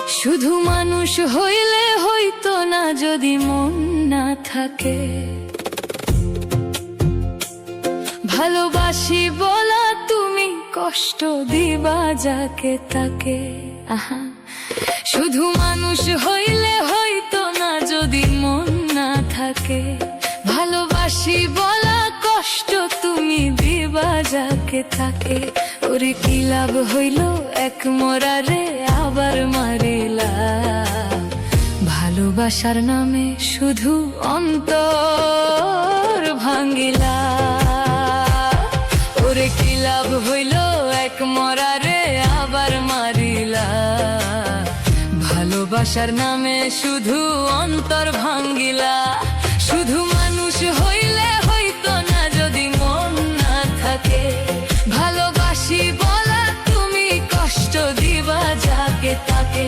শুধু মানুষ হইলে হইতো না যদি মন না থাকে। ভালোবাসি বলা তুমি কষ্ট দিবা যাকে তাকে। আহা, শুধু মানুষ হইলে হইতো না যদি মন না থাকে। ভালোবাসি বলা কষ্ট তুমি দিবা যাকে তাকে। ওরে কি লাভ হইল এক মরারে আবার মারিলা, ভালোবাসার নামে শুধু অন্তর ভাঙ্গিলা। ওরে কি লাভ হইল এক মরারে আবার মারিলা, ভালোবাসার নামে শুধু অন্তর ভাঙ্গিলা। শুধু মানুষ হইলে হইতো না যদি মন না থাকে। ভালোবাসি বলা তুমি কষ্ট দিবা যাকে তাকে।